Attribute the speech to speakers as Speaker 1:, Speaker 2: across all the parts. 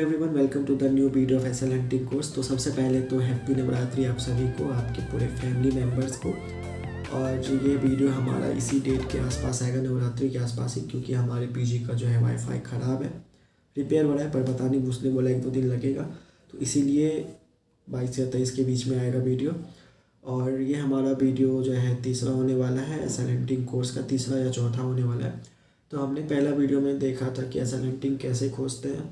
Speaker 1: Everyone, welcome to the new video of SL hunting course. तो सबसे पहले तो हैप्पी नवरात्रि आप सभी को, आपके पूरे फैमिली मेम्बर्स को। और ये वीडियो हमारा इसी डेट के आसपास आएगा, नवरात्रि के आसपास ही, क्योंकि हमारे पीजी का जो है वाईफाई ख़राब है, रिपेयर हो रहा है, पर पता नहीं उसने बोला 1-2 दिन लगेगा, तो इसीलिए 22 या 23 के बीच में आएगा वीडियो। और ये हमारा वीडियो जो है तीसरा होने वाला है, एसएल हंटिंग कोर्स का तीसरा या चौथा होने वाला है। तो हमने पहला वीडियो में देखा था कि एसएल हंटिंग कैसे खोजते हैं।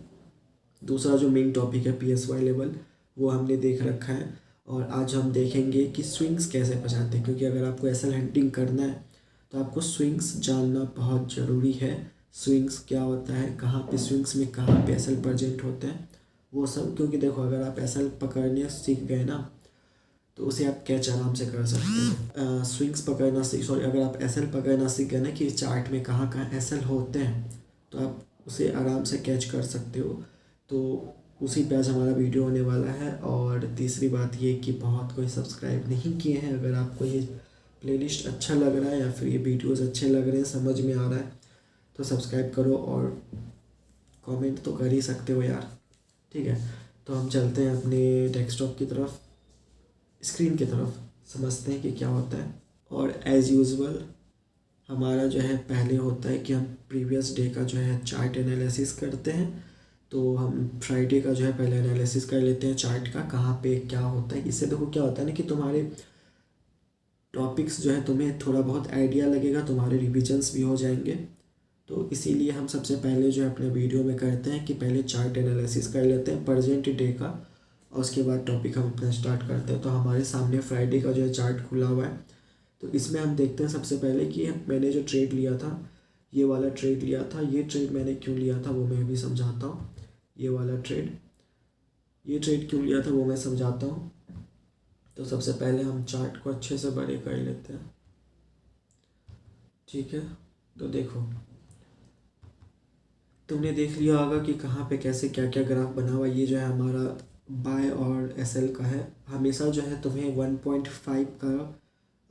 Speaker 1: दूसरा जो मेन टॉपिक है पीएसवाई लेवल, वो हमने देख रखा है। और आज हम देखेंगे कि स्विंग्स कैसे पहचानते हैं, क्योंकि अगर आपको एसएल हंटिंग करना है तो आपको स्विंग्स जानना बहुत ज़रूरी है। स्विंग्स क्या होता है, कहाँ पे स्विंग्स में कहाँ पे एसएल प्रेजेंट होते हैं, वो सब। क्योंकि देखो, अगर आप एसएल पकड़ने सीख गए ना, तो उसे आप कैच आराम से कर सकते हो। स्विंग्स पकड़ना अगर आप एसएल पकड़ना सीख गए ना कि चार्ट में कहाँ कहाँ एसएल होते हैं, तो आप उसे आराम से कैच कर सकते हो। तो उसी पे आज हमारा वीडियो होने वाला है। और तीसरी बात ये कि बहुत कोई सब्सक्राइब नहीं किए हैं। अगर आपको ये प्लेलिस्ट अच्छा लग रहा है या फिर ये वीडियोस अच्छे लग रहे हैं, समझ में आ रहा है, तो सब्सक्राइब करो और कमेंट तो कर ही सकते हो यार, ठीक है। तो हम चलते हैं अपने डेस्कटॉप की तरफ, स्क्रीन की तरफ, समझते हैं कि क्या होता है। और एज़ यूजुअल हमारा जो है पहले होता है कि हम प्रीवियस डे का जो है चार्ट एनालिसिस करते हैं। तो हम फ्राइडे का जो है पहले एनालिसिस कर लेते हैं चार्ट का, कहाँ पे क्या होता है। इससे देखो क्या होता है ना कि तुम्हारे टॉपिक्स जो है तुम्हें थोड़ा बहुत आइडिया लगेगा, तुम्हारे रिविजन्स भी हो जाएंगे। तो इसीलिए हम सबसे पहले जो है अपने वीडियो में करते हैं कि पहले चार्ट एनालिसिस कर लेते हैं प्रेजेंट डे का, और उसके बाद टॉपिक हम अपना स्टार्ट करते हैं। तो हमारे सामने फ्राइडे का जो है चार्ट खुला हुआ है। तो इसमें हम देखते हैं सबसे पहले कि मैंने जो ट्रेड लिया था, ये वाला ट्रेड लिया था। ये ट्रेड मैंने क्यों लिया था वो मैं भी समझाता हूँ। ये ट्रेड क्यों लिया था वो मैं समझाता हूँ। तो सबसे पहले हम चार्ट को अच्छे से बड़े कर लेते हैं, ठीक है। तो देखो, तुमने देख लिया होगा कि कहाँ पे कैसे क्या क्या ग्राफ बना हुआ। ये जो है हमारा बाय और एसएल का है। हमेशा जो है तुम्हें 1.5 का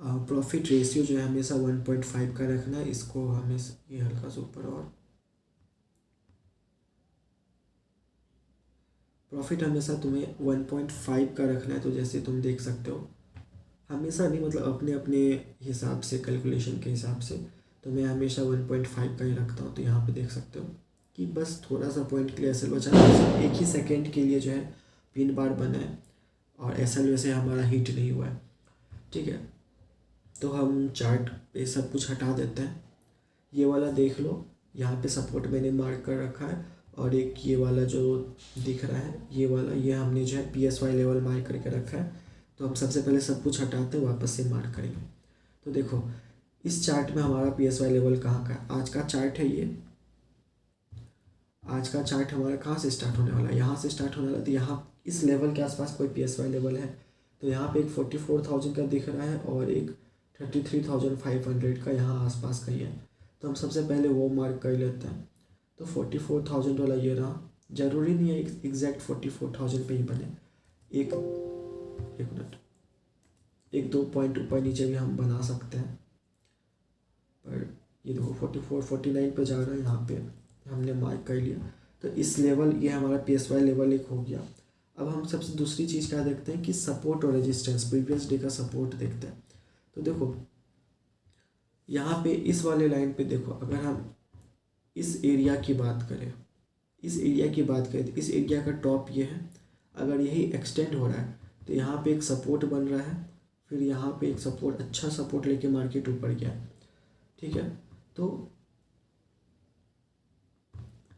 Speaker 1: प्रॉफिट रेशियो जो है हमेशा 1.5 का रखना है। इसको हमेशा ये हल्का सा ऊपर, और प्रॉफिट हमेशा तुम्हें 1.5 का रखना है। तो जैसे तुम देख सकते हो, हमेशा नहीं, मतलब अपने अपने हिसाब से, कैलकुलेशन के हिसाब से, तो मैं हमेशा 1.5 का ही रखता हूँ। तो यहाँ पे देख सकते हो कि बस थोड़ा सा पॉइंट के लिए एसएल बचा है, एक ही सेकेंड के लिए जो है पिन बार बना है, और एसएल वैसे हमारा हिट नहीं हुआ है, ठीक है। तो हम चार्ट पे सब कुछ हटा देते हैं। ये वाला देख लो, यहाँ पे सपोर्ट मैंने मार्क कर रखा है। और एक ये वाला जो दिख रहा है, ये वाला, ये हमने जो है पीएसवाई लेवल मार्क करके रखा है। तो हम सबसे पहले सब कुछ हटाते हैं, वापस से मार्क करेंगे। तो देखो, इस चार्ट में हमारा पीएसवाई लेवल कहाँ का है। आज का चार्ट है ये। आज का चार्ट हमारा कहाँ से स्टार्ट होने वाला है, यहाँ से स्टार्ट होने वाला है। तो यहाँ इस लेवल के आसपास कोई पीएसवाई लेवल है। तो यहाँ पे एक 44,000 का दिख रहा है, और एक 33,500 का यहाँ आसपास का ही है। तो हम सबसे पहले वो मार्क कर लेते हैं। तो 44,000 वाला ये रहा। ज़रूरी नहीं है एग्जैक्ट 44,000 पे ही बने, एक मिनट, 1-2 पॉइंट ऊपर नीचे भी हम बना सकते हैं। पर ये देखो 44, 49 पे जा रहा है, यहाँ पे हमने मार्क कर लिया। तो इस लेवल, ये हमारा पीएसवाई लेवल एक हो गया। अब हम सबसे दूसरी चीज़ क्या देखते हैं कि सपोर्ट और रेजिस्टेंस, प्रीवियस डे का सपोर्ट देखते हैं। तो देखो यहाँ पे इस वाले लाइन पे देखो, अगर हम इस एरिया की बात करें, इस एरिया का टॉप ये है। अगर यही एक्सटेंड हो रहा है तो यहाँ पे एक सपोर्ट बन रहा है, फिर यहाँ पे एक सपोर्ट, अच्छा सपोर्ट लेके मार्केट ऊपर गया, ठीक है। तो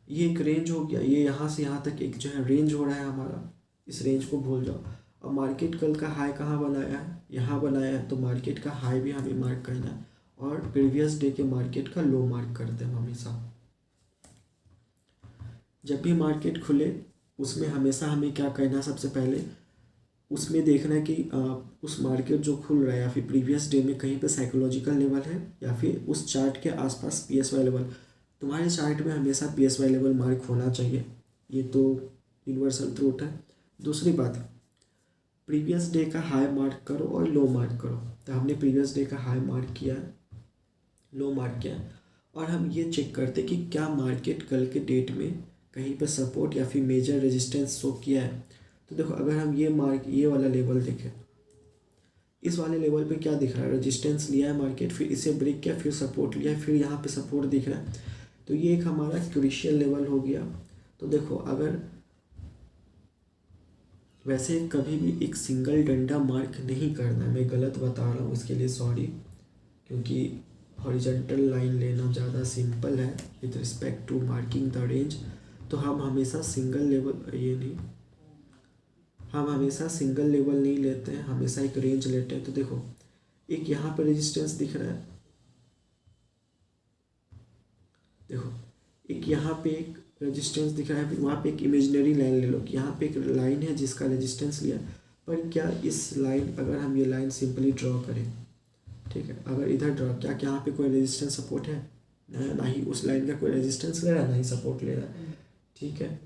Speaker 1: ये एक रेंज हो गया, ये यहाँ से यहाँ तक एक जो है रेंज हो रहा है हमारा। इस रेंज को भूल जाओ। और मार्केट कल का हाई कहाँ बनाया है, यहाँ बनाया है। तो मार्केट का हाई भी हमें मार्क करना है, और प्रीवियस डे के मार्केट का लो मार्क करते हैं हमेशा। जब भी मार्केट खुले उसमें हमेशा हमें क्या करना है, सबसे पहले उसमें देखना है कि उस मार्केट जो खुल रहा है या फिर प्रीवियस डे में कहीं पे साइकोलॉजिकल लेवल है, या फिर उस चार्ट के आसपास पीएसवाई लेवल। तुम्हारे चार्ट में हमेशा पीएसवाई लेवल मार्क होना चाहिए, ये तो यूनिवर्सल ट्रूथ है। दूसरी बात, प्रीवियस डे का हाई मार्क करो और लो मार्क करो। तो हमने प्रीवियस डे का हाई मार्क किया है, लो मार्क किया है, और हम ये चेक करते कि क्या मार्केट कल के डेट में कहीं पर सपोर्ट या फिर मेजर रेजिस्टेंस शो किया है। तो देखो अगर हम ये वाला लेवल देखें, इस वाले लेवल पे क्या दिख रहा है, रेजिस्टेंस लिया है मार्केट, फिर इसे ब्रेक किया, फिर सपोर्ट लिया, फिर यहाँ पे सपोर्ट दिख रहा है। तो ये एक हमारा क्रूशियल लेवल हो गया। तो देखो अगर वैसे कभी भी एक सिंगल डंडा मार्क नहीं करना है, मैं गलत बता रहा हूँ इसके लिए सॉरी, क्योंकि हॉरिजॉन्टल लाइन लेना ज़्यादा सिंपल है with respect to marking the range. तो हम हमेशा सिंगल लेवल नहीं लेते हैं, हमेशा एक रेंज लेते हैं। तो देखो एक यहाँ पे रेजिस्टेंस दिख रहा है, देखो एक यहाँ पे एक रेजिस्टेंस दिख रहा है, वहाँ पे एक इमेजिनरी लाइन ले लो कि यहाँ पे एक लाइन है जिसका रेजिस्टेंस लिया। पर क्या इस लाइन, अगर हम ये लाइन सिंपली ड्रॉ करें, ठीक है, अगर इधर ड्रॉ, क्या यहाँ पे कोई रेजिस्टेंस सपोर्ट है? ना ही उस लाइन का कोई रेजिस्टेंस ले रहा है, ना ही सपोर्ट ले रहा है, ठीक है।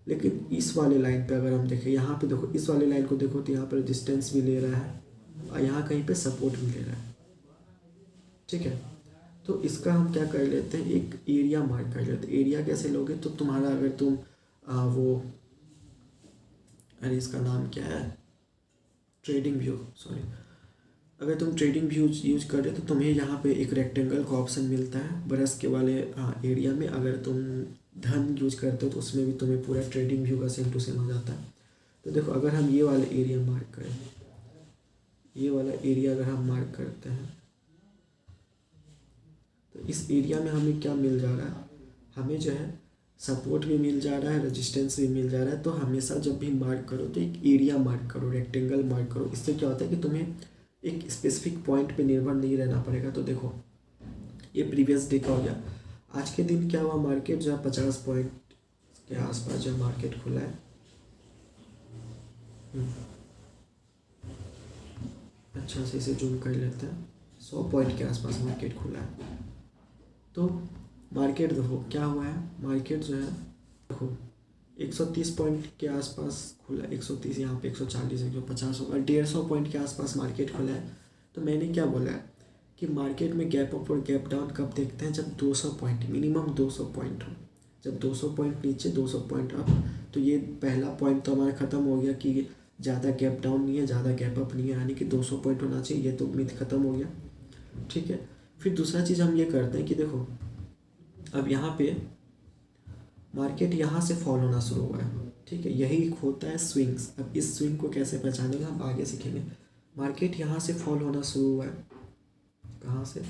Speaker 1: लेकिन इस वाले लाइन पे अगर हम देखें, यहाँ पे देखो इस वाले लाइन को देखो तो यहाँ पर रेजिस्टेंस भी ले रहा है और यहाँ कहीं पे सपोर्ट भी ले रहा है, ठीक है। तो इसका हम क्या कर लेते हैं, एक एरिया मार्क कर लेते हैं। एरिया कैसे लोगे, तो तुम्हारा अगर तुम अरे इसका नाम क्या है, ट्रेडिंग व्यू, सॉरी, अगर तुम ट्रेडिंग व्यू यूज कर रहे हो तो तुम्हें यहाँ पे एक रेक्टेंगल का ऑप्शन मिलता है ब्रश के वाले एरिया में। अगर तुम धन यूज करते हो तो उसमें भी तुम्हें पूरा ट्रेडिंग व्यू का सेम टू सेम हो जाता है। तो देखो अगर हम ये वाला एरिया मार्क करें, ये वाला एरिया अगर हम मार्क करते हैं तो इस एरिया में हमें क्या मिल जा रहा है, हमें जो है सपोर्ट भी मिल जा रहा है, रेजिस्टेंस भी मिल जा रहा है। तो हमेशा जब भी मार्क करो तो एक एरिया मार्क करो, रेक्टेंगल मार्क करो। इससे क्या होता है कि तुम्हें एक स्पेसिफिक पॉइंट पे निर्भर नहीं रहना पड़ेगा। तो देखो ये प्रीवियस डे का हो गया। आज के दिन क्या हुआ, मार्केट जो है 50 पॉइंट के आसपास जो मार्केट खुला है। अच्छा से इसे जूम कर लेते हैं, 100 पॉइंट के आसपास मार्केट खुला है। तो मार्केट देखो क्या हुआ है, मार्केट जो है देखो 130 पॉइंट के आसपास खुला, 130, यहाँ पे 140, 150 होगा, 150 पॉइंट के आसपास मार्केट खुला है। तो मैंने क्या बोला है कि मार्केट में गैप अप और गैप डाउन कब देखते हैं, जब 200 पॉइंट, मिनिमम 200 पॉइंट हो। जब 200 पॉइंट नीचे, 200 पॉइंट अप, तो ये पहला पॉइंट तो हमारा ख़त्म हो गया कि ज़्यादा गैप डाउन नहीं है, ज़्यादा गैप अप नहीं है, यानी कि 200 पॉइंट होना चाहिए, ये तो मिथ ख़त्म हो गया, ठीक है। फिर दूसरा चीज़ हम ये करते हैं कि देखो अब यहाँ पे मार्केट यहाँ से फॉल होना शुरू हुआ है, ठीक है, यही होता है स्विंग्स। अब इस स्विंग को कैसे पहचानेंगे हम आगे सीखेंगे। मार्केट यहाँ से फॉल होना शुरू हुआ है, कहाँ से,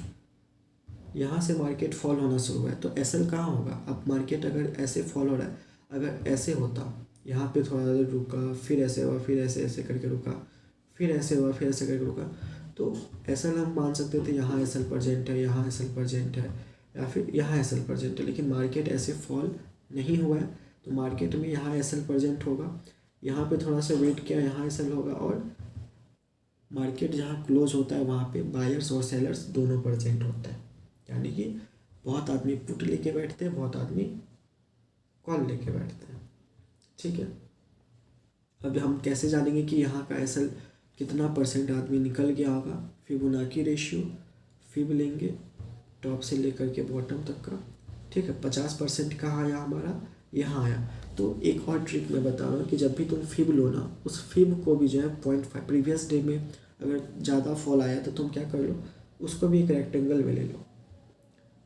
Speaker 1: यहाँ से मार्केट फॉल होना शुरू हुआ है। तो एसएल कहाँ होगा, अब मार्केट अगर ऐसे फॉल हो रहा है, अगर ऐसे होता, यहाँ पे थोड़ा देर रुका, फिर ऐसे हुआ, फिर ऐसे ऐसे करके रुका, फिर ऐसे हुआ, फिर ऐसे करके रुका, तो एसएल हम मान सकते थे यहाँ एसएल परसेंट है, यहाँ एसएल परसेंट है, या फिर यहाँ एसएल परसेंट है। लेकिन मार्केट ऐसे फॉल नहीं हुआ है, तो मार्केट में यहाँ एसएल परसेंट होगा, यहाँ पे थोड़ा सा वेट किया, यहाँ एसएल होगा, और मार्केट जहाँ क्लोज होता है वहाँ पे बायर्स और सेलर्स दोनों परसेंट होता है। यानी कि बहुत आदमी पुट लेके बैठते हैं, बहुत आदमी कॉल लेके बैठते हैं, ठीक है। अब हम कैसे जानेंगे कि यहाँ का एसएल कितना परसेंट आदमी निकल गया होगा, फिबोनाची रेशियो, फिब लेंगे टॉप से लेकर के बॉटम तक का, ठीक है। 50% कहाँ आया हमारा, यहाँ आया। तो एक और ट्रिक मैं बता रहा हूँ कि जब भी तुम फिब लो ना, उस फिब को भी जो है 0.5, प्रीवियस डे में अगर ज़्यादा फॉल आया तो तुम क्या कर लो, उसको भी एक रेक्टेंगल में ले लो,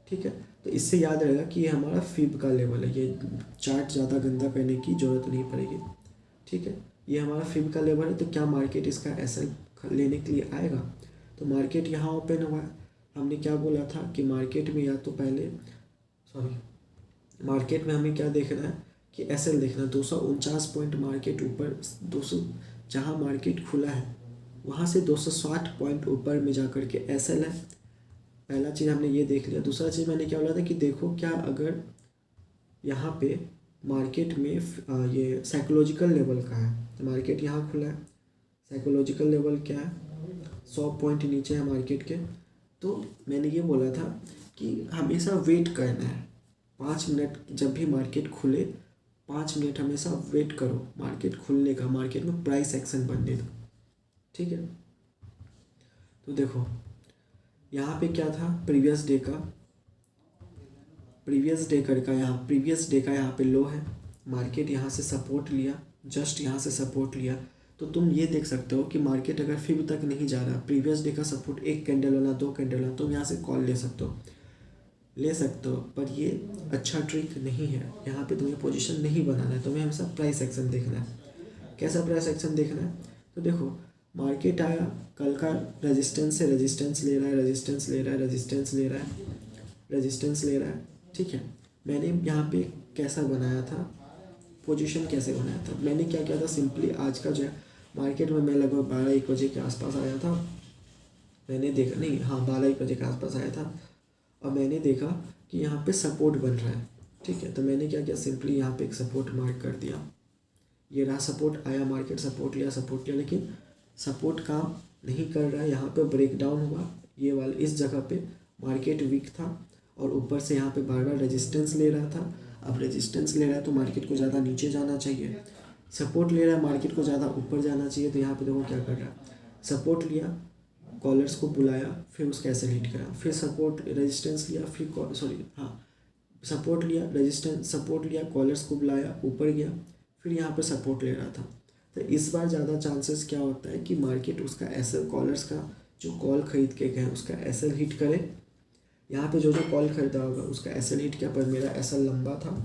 Speaker 1: ठीक है। तो इससे याद रहेगा कि ये हमारा फिब का लेवल है, ये चार्ट ज़्यादा गंदा करने की ज़रूरत नहीं पड़ेगी, ठीक है। ये हमारा फिब का लेवल है। तो क्या मार्केट इसका एसएल लेने के लिए आएगा, तो मार्केट यहाँ ओपन हुआ है, हमने क्या बोला था कि मार्केट में या तो पहले मार्केट में हमें क्या देखना है कि एसएल देखना है, 249 पॉइंट मार्केट ऊपर, 200 जहाँ मार्केट खुला है वहाँ से 260 पॉइंट ऊपर में जा कर के एसएल है। पहला चीज़ हमने ये देख लिया। दूसरा चीज़ मैंने क्या बोला था कि देखो क्या अगर यहाँ पे मार्केट में ये साइकोलॉजिकल लेवल का है, तो मार्केट यहाँ खुला है, साइकोलॉजिकल लेवल क्या है, 100 पॉइंट नीचे है मार्केट के। तो मैंने ये बोला था कि हमेशा वेट करना है 5 मिनट, जब भी मार्केट खुले 5 मिनट हमेशा वेट करो मार्केट खुलने का, मार्केट में प्राइस एक्शन बनने दो, ठीक है। तो देखो यहाँ पे क्या था, प्रीवियस डे का प्रीवियस डे का यहाँ पे लो है, मार्केट यहाँ से सपोर्ट लिया, जस्ट यहाँ से सपोर्ट लिया, तो तुम ये देख सकते हो कि मार्केट अगर फिर तक नहीं जा रहा, प्रीवियस डे का सपोर्ट 1 कैंडल वाला 2 कैंडल वाला, तुम यहाँ से कॉल ले सकते हो, पर ये अच्छा ट्रिक नहीं है। यहाँ पे तुम्हें पोजीशन नहीं बनाना है, तुम्हें हमेशा प्राइस एक्शन देखना है। कैसा प्राइस एक्शन देखना है? तो देखो मार्केट आया, कल का रेजिस्टेंस से रेजिस्टेंस ले रहा है, रेजिस्टेंस ले रहा है, रेजिस्टेंस ले रहा है, रेजिस्टेंस ले रहा है, ठीक है। मैंने यहाँ पे कैसा बनाया था, पोजीशन कैसे बनाया था, मैंने क्या किया था, सिंपली आज का जो है मार्केट में मैं लगभग 12-1 बजे के आसपास आया था, मैंने देखा नहीं, हाँ 12-1 बजे के आसपास आया था, और मैंने देखा कि यहाँ पे सपोर्ट बन रहा है, ठीक है। तो मैंने क्या किया, सिंपली यहाँ पे एक सपोर्ट मार्क कर दिया, ये रहा सपोर्ट, आया मार्केट सपोर्ट लिया, लेकिन सपोर्ट काम नहीं कर रहा है, यहाँ पे ब्रेकडाउन हुआ, ये वाला इस जगह पे मार्केट वीक था, और ऊपर से यहाँ पे बार बार रेजिस्टेंस ले रहा था। अब रेजिस्टेंस ले रहा है तो मार्केट को ज़्यादा नीचे जाना चाहिए, सपोर्ट ले रहा है मार्केट को ज़्यादा ऊपर जाना चाहिए। तो यहाँ पे देखो क्या कर रहा है, सपोर्ट लिया, कॉलर्स को बुलाया, फिर उसका ऐसे हिट करा, फिर सपोर्ट रेजिस्टेंस लिया, फिर सपोर्ट लिया, रेजिस्टेंस सपोर्ट लिया, कॉलर्स को बुलाया, ऊपर गया, फिर यहाँ पे सपोर्ट ले रहा था। तो इस बार ज़्यादा चांसेस क्या होता है कि मार्केट उसका एसएल, कॉलर्स का जो कॉल खरीद के गए उसका एसएल हिट करे। यहाँ पे जो कॉल खरीदा होगा उसका एसएल हिट किया, पर मेरा एसएल लंबा था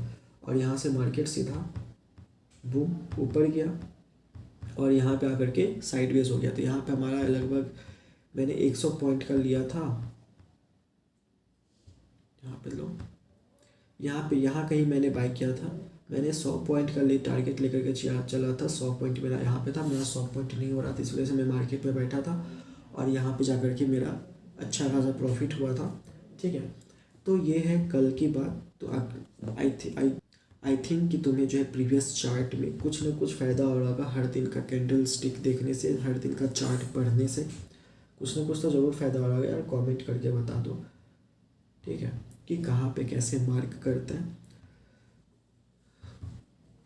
Speaker 1: और यहाँ से मार्केट सीधा बूम ऊपर गया और यहाँ पे आकर के साइडवेज हो गया। तो यहाँ पे हमारा लगभग मैंने 100 पॉइंट का लिया था, यहाँ पे लो, यहाँ कहीं मैंने बाई किया था, मैंने 100 पॉइंट का टारगेट लेकर के चला था। 100 पॉइंट मेरा यहाँ पे था, मेरा 100 पॉइंट नहीं हो रहा था, इस वजह से मैं मार्केट में बैठा था और यहाँ पे जाकर के मेरा अच्छा खासा प्रॉफिट हुआ था, ठीक है। तो ये है कल की बात। तो आई थिंक कि तुम्हें जो है प्रीवियस चार्ट में कुछ ना कुछ फ़ायदा हो रहा होगा, हर दिन का कैंडल स्टिक देखने से, हर दिन का चार्ट पढ़ने से कुछ ना कुछ तो ज़रूर फ़ायदा हो रहा होगा यार। कमेंट करके बता दो, ठीक है, कि कहाँ पे कैसे मार्क करते हैं।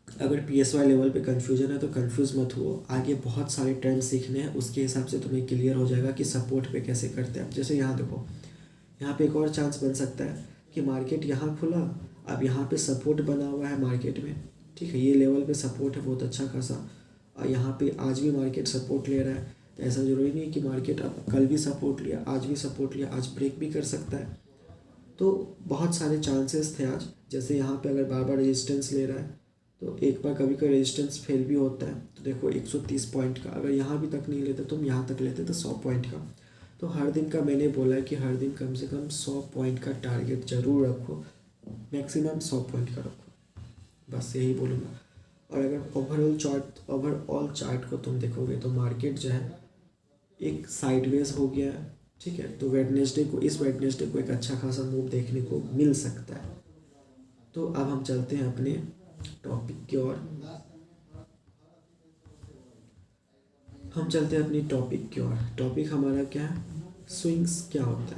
Speaker 1: अगर PSY लेवल पे कन्फ्यूजन है तो कन्फ्यूज़ मत हुओ, आगे बहुत सारे ट्रेंड सीखने हैं, उसके हिसाब से तुम्हें क्लियर हो जाएगा कि सपोर्ट पे कैसे करते हैं। जैसे यहाँ देखो, यहाँ पे एक और चांस बन सकता है कि मार्केट यहाँ खुला, अब यहाँ पे सपोर्ट बना हुआ है मार्केट में, ठीक है, ये लेवल पे सपोर्ट है बहुत अच्छा खासा, और यहाँ पे आज भी मार्केट सपोर्ट ले रहा है। तो ऐसा ज़रूरी नहीं कि मार्केट अब कल भी सपोर्ट लिया, आज भी सपोर्ट लिया, आज ब्रेक भी कर सकता है। तो बहुत सारे चांसेस थे आज। जैसे यहाँ पे अगर बार बार रेजिस्टेंस ले रहा है तो एक बार कभी कोई रेजिस्टेंस फेल भी होता है। तो देखो 130 पॉइंट का अगर यहाँ भी तक नहीं लेते, तुम यहाँ तक लेते तो 100 पॉइंट का। तो हर दिन का मैंने बोला है कि हर दिन कम से कम 100 पॉइंट का टारगेट ज़रूर रखो, मैक्सिमम 100 पॉइंट का रखो, बस यही बोलूँगा। और अगर ओवरऑल चार्ट को तुम देखोगे तो मार्केट जो है एक साइडवेज हो गया है, ठीक है। तो इस वेडनेसडे को एक अच्छा खासा मूव देखने को मिल सकता है। तो अब हम चलते हैं अपने टॉपिक की ओर, टॉपिक हमारा क्या है, स्विंग्स क्या होता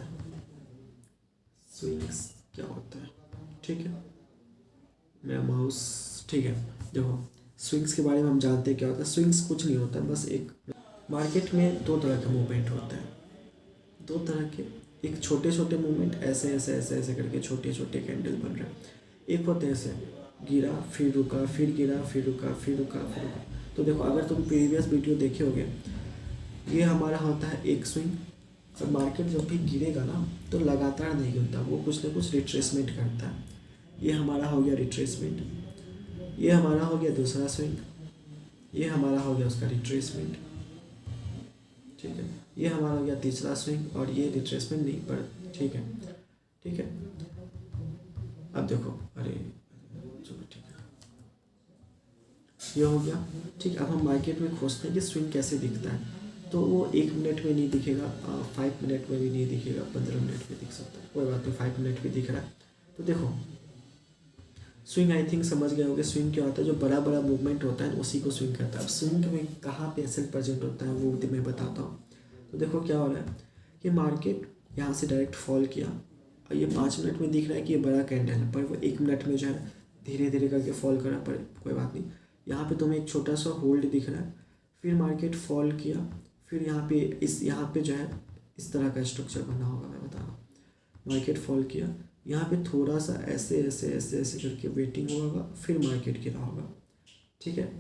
Speaker 1: है, ठीक है। मेरा माउस, ठीक है। देखो स्विंग्स के बारे में हम जानते हैं क्या होता है। स्विंग्स कुछ नहीं होता, बस एक मार्केट में दो तरह का मूवमेंट होता है, दो तरह के, एक छोटे छोटे मूवमेंट, ऐसे ऐसे ऐसे ऐसे करके छोटे छोटे कैंडल बन रहे हैं। एक होते हैं ऐसे गिरा फिर रुका, फिर गिरा फिर रुका, फिर रुका फिर रुका। तो देखो अगर तुम प्रीवियस वीडियो देखे होगे, ये हमारा होता है एक स्विंग। और मार्केट जब भी गिरेगा ना तो लगातार नहीं गिरता, वो कुछ ना कुछ रिट्रेसमेंट करता है। ये हमारा हो गया रिट्रेसमेंट, ये हमारा हो गया दूसरा स्विंग, ये हमारा हो गया उसका रिट्रेसमेंट, ठीक है। ये हमारा हो गया तीसरा स्विंग, और ये रिट्रेसमेंट नहीं पर ठीक है। अब देखो, अरे चलो ठीक है, ये हो गया, ठीक। अब हम मार्केट में खोजते हैं कि स्विंग कैसे दिखता है। तो वो 1 मिनट में नहीं दिखेगा, 5 मिनट में भी नहीं दिखेगा, 15 मिनट में दिख सकता है, कोई बात नहीं, 5 मिनट में दिख रहा है। तो देखो स्विंग आई थिंक समझ गए होंगे स्विंग क्या होता है। जो बड़ा बड़ा मूवमेंट होता है उसी को स्विंग कहता है। अब स्विंग में कहाँ पे एसेट प्रेजेंट होता है वो मैं बताता हूँ। तो देखो क्या हो रहा है कि मार्केट यहाँ से डायरेक्ट फॉल किया और ये 5 मिनट में दिख रहा है कि ये बड़ा कैंडल है, पर वो 1 मिनट में जो है धीरे धीरे करके फॉल करा, पर कोई बात नहीं। यहाँ पे तुम्हें एक छोटा सा होल्ड दिख रहा है, फिर मार्केट फॉल किया, फिर यहाँ पे जो है इस तरह का स्ट्रक्चर बना होगा, मैं बता रहा हूँ। मार्केट फॉल किया, यहाँ पे थोड़ा सा ऐसे ऐसे ऐसे ऐसे करके वेटिंग होगा, फिर मार्केट गिरा होगा, ठीक है।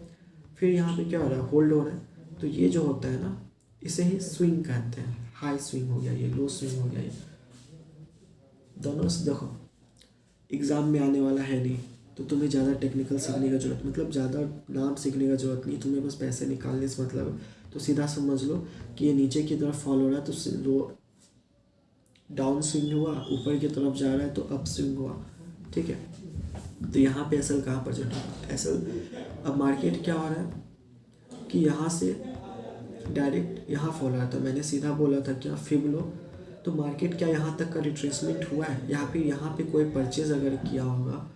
Speaker 1: फिर यहाँ पे क्या हो रहा है, होल्ड हो रहा है। तो ये जो होता है ना, इसे ही स्विंग कहते हैं। हाई स्विंग हो गया ये, लो स्विंग हो गया ये। दोनों से देखो, एग्ज़ाम में आने वाला है नहीं, तो तुम्हें ज़्यादा टेक्निकल सीखने का जरूरत, मतलब ज़्यादा नाम सीखने का जरूरत नहीं, तुम्हें बस पैसे निकालने से मतलब है। तो सीधा समझ लो कि ये नीचे की तरफ फॉल हो रहा है तो लो डाउन स्विंग हुआ, ऊपर की तरफ जा रहा है तो अप स्विंग हुआ, ठीक है। तो यहाँ पे एसएल कहाँ पर चढ़ा, एसएल अब मार्केट क्या हो रहा है कि यहाँ से डायरेक्ट यहाँ फॉल रहा था, मैंने सीधा बोला था क्या फिब लो। तो मार्केट क्या यहाँ तक का रिट्रेसमेंट हुआ है, या फिर यहाँ पे कोई परचेज अगर किया होगा,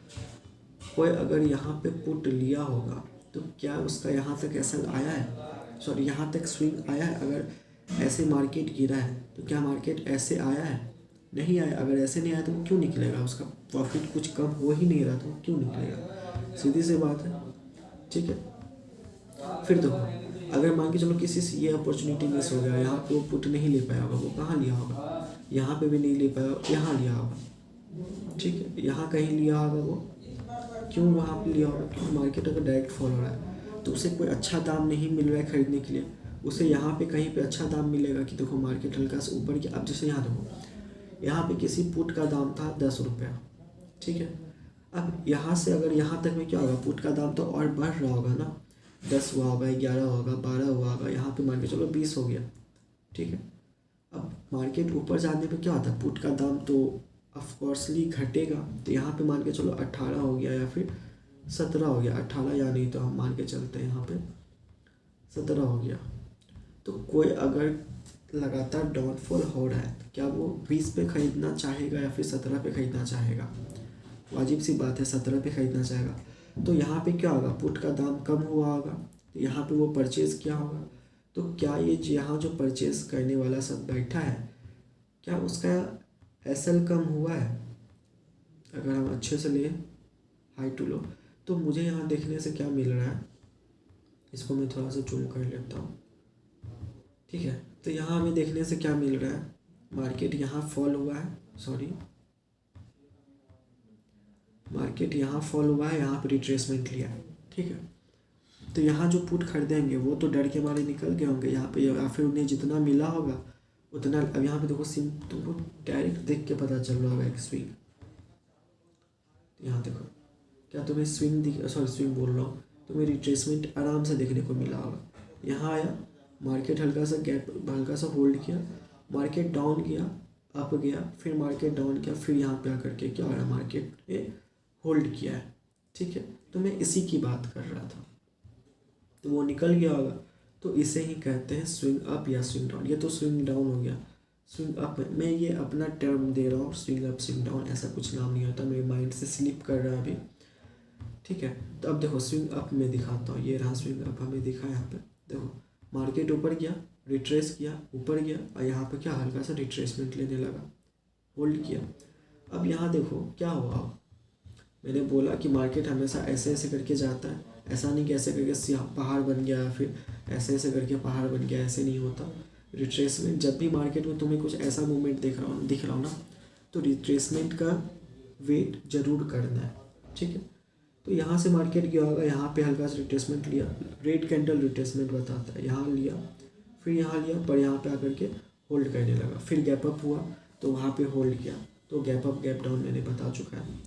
Speaker 1: कोई अगर यहाँ पे पुट लिया होगा, तो क्या उसका यहाँ तक एसएल आया है, सॉरी यहाँ तक स्विंग आया है। अगर ऐसे मार्केट गिरा है तो क्या मार्केट ऐसे आया है, नहीं आया। अगर ऐसे नहीं आया तो वो क्यों निकलेगा, उसका प्रॉफिट कुछ कम हो ही नहीं रहा तो वो क्यों निकलेगा, सीधी सी बात है, ठीक है। फिर देखो, अगर मान के चलो किसी से ये अपॉर्चुनिटी मिस हो गया, यहाँ पे वो पुट नहीं ले पाया होगा, वो कहाँ लिया होगा, यहाँ पे भी नहीं ले पाया, यहाँ लिया होगा, ठीक है। यहाँ कहीं लिया होगा वो, क्यों वहाँ पे लिया होगा, क्योंकि मार्केट अगर डायरेक्ट फॉल हो रहा है तो उसे कोई अच्छा दाम नहीं मिल रहा है खरीदने के लिए, उसे यहाँ पे कहीं पे अच्छा दाम मिलेगा कि देखो मार्केट हल्का से ऊपर की। अब जैसे यहाँ देखो, यहाँ पे किसी पुट का दाम था 10 रुपया, ठीक है। अब यहाँ से अगर यहाँ तक में क्या होगा, पुट का दाम तो और बढ़ रहा होगा ना, 10 हुआ होगा, 11 होगा, 12 हुआ होगा, यहाँ पे मान के चलो 20 हो गया, ठीक है। अब मार्केट ऊपर जाने पे क्या होता है, पुट का दाम तो ऑफकोर्सली घटेगा, तो यहाँ पे मान के चलो 18 हो गया या फिर 17 हो गया, 18 या नहीं तो हम मान के चलते हैं यहाँ पे 17 हो गया। तो कोई अगर लगातार डाउनफॉल हो रहा है तो क्या वो 20 पे ख़रीदना चाहेगा या फिर 17 पे ख़रीदना चाहेगा, वाजिब सी बात है 17 पे ख़रीदना चाहेगा। तो यहाँ पे क्या होगा, पुट का दाम कम हुआ होगा, तो यहाँ पे वो परचेज़ किया होगा। तो क्या ये यहाँ जो परचेज़ करने वाला सब बैठा है, क्या उसका एसएल कम हुआ है, अगर हम अच्छे से ले हाई टू लो। तो मुझे यहाँ देखने से क्या मिल रहा है, इसको मैं थोड़ा सा जूम कर लेता हूँ, ठीक है। तो यहाँ हमें देखने से क्या मिल रहा है, मार्केट यहाँ फॉल हुआ है, सॉरी मार्केट यहाँ फॉल हुआ है, यहाँ पर रिट्रेसमेंट लिया है, ठीक है। तो यहाँ जो पुट खरीदेंगे वो तो डर के मारे निकल गए होंगे यहाँ पे, या फिर उन्हें जितना मिला होगा उतना। अब यहाँ पे देखो सिम तुमको डायरेक्ट देख के पता चल रहा होगा एक स्विंग, यहाँ देखो, क्या तुम्हें स्विंग दिख, सॉरी स्विंग बोल रहा हूँ, तुम्हें रिट्रेसमेंट आराम से देखने को मिला होगा। यहाँ आया, मार्केट हल्का सा गैप, हल्का सा होल्ड किया, मार्केट डाउन किया, अप गया, फिर मार्केट डाउन किया, फिर यहाँ पे आकर के क्या हो रहा है, मार्केट ने होल्ड किया है, ठीक है। तो मैं इसी की बात कर रहा था, तो वो निकल गया होगा। तो इसे ही कहते हैं स्विंग अप या स्विंग डाउन। ये तो स्विंग डाउन हो गया, स्विंग अप मैं ये अपना टर्म दे रहा हूँ, स्विंग अप स्विंग डाउन ऐसा कुछ नाम नहीं होता, मेरे माइंड से स्लिप कर रहा है अभी, ठीक है। तो अब देखो स्विंग अप में दिखाता हूँ, ये रहा स्विंग अप हमें दिखा यहाँ पे, देखो मार्केट ऊपर गया, रिट्रेस किया, ऊपर गया, और यहाँ पे क्या हल्का सा रिट्रेसमेंट लेने लगा, होल्ड किया। अब यहाँ देखो क्या हुआ, मैंने बोला कि मार्केट हमेशा ऐसे ऐसे करके जाता है, ऐसा नहीं कि ऐसे करके पहाड़ बन गया या फिर ऐसे ऐसे करके पहाड़ बन गया, ऐसे नहीं होता। रिट्रेसमेंट जब भी मार्केट में तुम्हें कुछ ऐसा मूवमेंट दिख रहा हो ना, तो रिट्रेसमेंट का वेट जरूर करना है, ठीक है। तो यहाँ से मार्केट गया होगा, यहाँ पे हल्का सा रिट्रेसमेंट लिया, रेड कैंडल रिट्रेसमेंट बताता है, यहाँ लिया, फिर यहाँ लिया, पर यहाँ पे आकर के होल्ड करने लगा, फिर गैप अप हुआ तो वहाँ पे होल्ड किया। तो गैप अप गैप डाउन मैंने बता चुका है,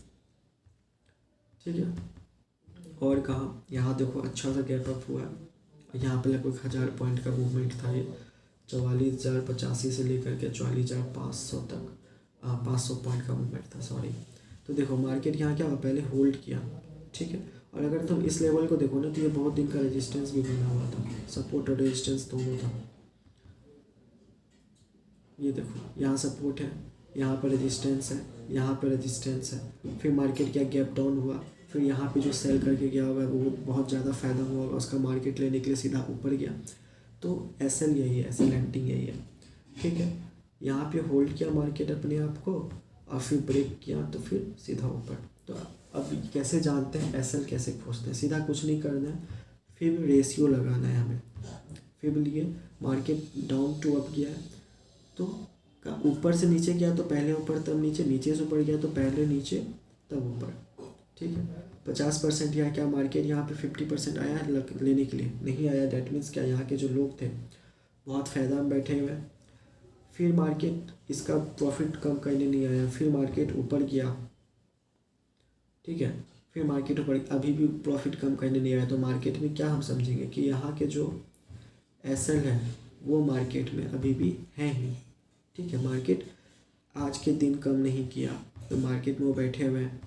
Speaker 1: ठीक है। और कहाँ, यहाँ देखो अच्छा सा गैप अप हुआ है, यहाँ पे लगभग 1000 पॉइंट का मूवमेंट था, ये 44,085 से लेकर के 44,500 तक, 500 पॉइंट का मूवमेंट था, सॉरी। तो देखो मार्केट यहाँ क्या हुआ, पहले होल्ड किया, ठीक है। और अगर तुम इस लेवल को देखो ना, तो ये बहुत दिन का रेजिस्टेंस भी बना हुआ था, सपोर्ट और रेजिस्टेंस दोनों था। ये देखो यहाँ सपोर्ट है, यहाँ पर रेजिस्टेंस है, यहाँ पर रेजिस्टेंस है, फिर मार्केट क्या गैप डाउन हुआ, फिर यहाँ पे जो सेल करके गया होगा वो बहुत ज़्यादा फ़ायदा हुआ होगा उसका, मार्केट लेने के लिए सीधा ऊपर गया। तो एसएल यही है, एसएल एंटिंग यही है, ठीक है। यहाँ पे होल्ड किया मार्केट अपने आप को, और फिर ब्रेक किया तो फिर सीधा ऊपर। तो अब कैसे जानते हैं एसएल कैसे खोजते हैं, सीधा कुछ नहीं करना है, फिर रेशियो लगाना है हमें। फिर लिए मार्केट डाउन टू अप गया है, तो का ऊपर से नीचे गया तो पहले ऊपर तब नीचे, नीचे से ऊपर गया तो पहले नीचे तब ऊपर, ठीक है। 50% या क्या मार्केट यहाँ पे 50% आया है लेने के लिए, नहीं आया। डैट मीन्स क्या, यहाँ के जो लोग थे बहुत फ़ायदा में बैठे हुए हैं। फिर मार्केट इसका प्रॉफिट कम करने नहीं आया, फिर मार्केट ऊपर गया, ठीक है। फिर मार्केट ऊपर, अभी भी प्रॉफिट कम करने नहीं आया। तो मार्केट में क्या हम समझेंगे कि यहाँ के जो एसएल है वो मार्केट में अभी भी हैं ही, ठीक है। मार्केट आज के दिन कम नहीं किया तो मार्केट में वो बैठे हुए हैं।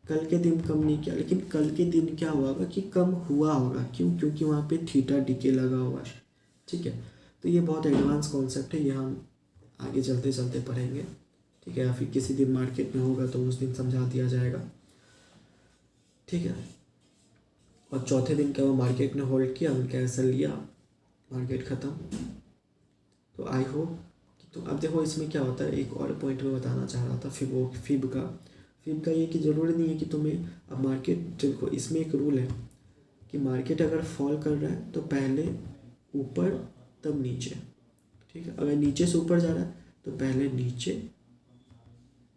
Speaker 1: कल के दिन कम नहीं किया, लेकिन कल के दिन क्या हुआ होगा कि कम हुआ होगा। क्यों? क्योंकि वहाँ पे थीटा डीके लगा हुआ है, ठीक है। तो ये बहुत एडवांस कॉन्सेप्ट है, ये हम आगे चलते चलते पढ़ेंगे, ठीक है। या फिर किसी दिन मार्केट में होगा तो उस दिन समझा दिया जाएगा, ठीक है। और चौथे दिन क्या हुआ, मार्केट ने होल्ड किया, उनका एसएल लिया, मार्केट ख़त्म। तो आई होप कि तो अब देखो इसमें क्या होता है, एक और पॉइंट मैं बताना चाह रहा था फिब का ये कि ज़रूरी नहीं है कि तुम्हें अब मार्केट, देखो इसमें एक रूल है कि मार्केट अगर फॉल कर रहा है तो पहले ऊपर तब नीचे, ठीक है। अगर नीचे से ऊपर जा रहा है तो पहले नीचे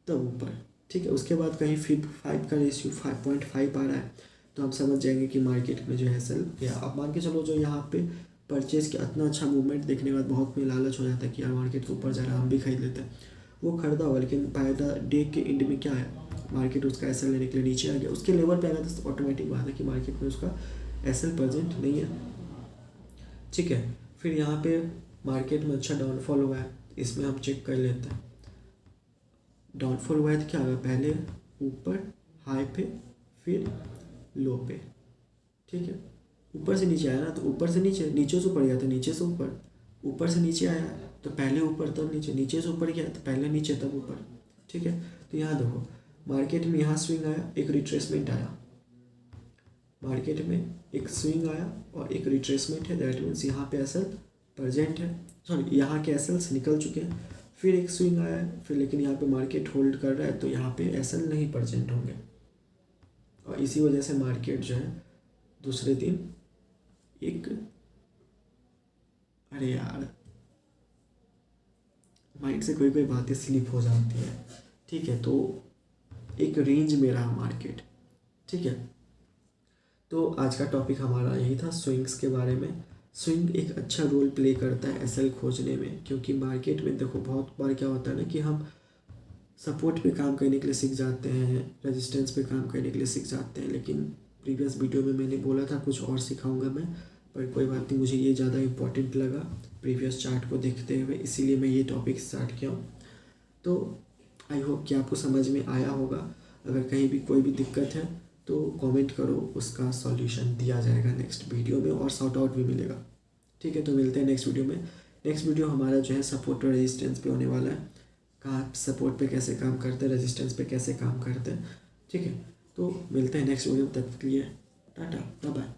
Speaker 1: तब ऊपर, ठीक है। उसके बाद कहीं फिब 5 का रेशियो 5.5 आ रहा है तो हम समझ जाएंगे कि मार्केट में जो है सेल गया। अब मान के चलो जो यहाँ पे परचेज के इतना अच्छा मूवमेंट देखने के बाद बहुत में लालच हो जाता है कि यार मार्केट के ऊपर जा रहा है, हम भी खरीद लेते हैं। वो खरीदा होगा, लेकिन बाय द डे के एंड में क्या है, मार्केट उसका एसएल लेने के लिए नीचे आ गया, उसके लेवल पे आ गया तो ऑटोमेटिक बात है कि मार्केट में उसका एसएल प्रेजेंट नहीं है, ठीक है। फिर यहाँ पे मार्केट में अच्छा डाउनफॉल हुआ है, इसमें हम चेक कर लेते हैं। डाउनफॉल हुआ है तो क्या होगा, पहले ऊपर हाई पे फिर लो पे, ठीक है। ऊपर से नीचे आया ना, तो ऊपर से नीचे, नीचे से ऊपर गया तो नीचे से ऊपर, ऊपर से नीचे आया तो पहले ऊपर तब नीचे, नीचे से ऊपर गया तो पहले नीचे तब ऊपर, ठीक है। तो यहाँ देखो मार्केट में यहाँ स्विंग आया, एक रिट्रेसमेंट आया, मार्केट में एक स्विंग आया और एक रिट्रेसमेंट है। दैट मीन्स यहाँ पे एसएल प्रेजेंट है, सॉरी यहाँ के एसएल्स निकल चुके हैं। फिर एक स्विंग आया है, फिर लेकिन यहाँ पे मार्केट होल्ड कर रहा है तो यहाँ पे एसएल नहीं प्रेजेंट होंगे, और इसी वजह से मार्केट जो है दूसरे दिन एक, अरे यार माइंड से कोई कोई बातें स्लिप हो जाती है, ठीक है। तो एक रेंज में रहा मार्केट, ठीक है। तो आज का टॉपिक हमारा यही था, स्विंग्स के बारे में। स्विंग एक अच्छा रोल प्ले करता है एसएल खोजने में, क्योंकि मार्केट में देखो बहुत बार क्या होता है ना कि हम सपोर्ट पे काम करने के लिए सीख जाते हैं, रेजिस्टेंस पे काम करने के लिए सीख जाते हैं, लेकिन प्रीवियस वीडियो में मैंने बोला था कुछ और सिखाऊंगा मैं, पर कोई बात नहीं, मुझे ये ज़्यादा इम्पोर्टेंट लगा प्रीवियस चार्ट को देखते हुए, इसीलिए मैं ये टॉपिक स्टार्ट किया हूँ। तो आई होप कि आपको समझ में आया होगा। अगर कहीं भी कोई भी दिक्कत है तो कमेंट करो, उसका सॉल्यूशन दिया जाएगा नेक्स्ट वीडियो में, और शॉर्ट आउट भी मिलेगा, ठीक है। तो मिलते हैं नेक्स्ट वीडियो में। नेक्स्ट वीडियो हमारा जो है सपोर्ट और रेजिस्टेंस पे होने वाला है, कहाँ सपोर्ट पे कैसे काम करते हैं, रेजिस्टेंस पे कैसे काम करते हैं, ठीक है। तो मिलते हैं नेक्स्ट वीडियो में, तब तक के लिए टाटा बाय बाय।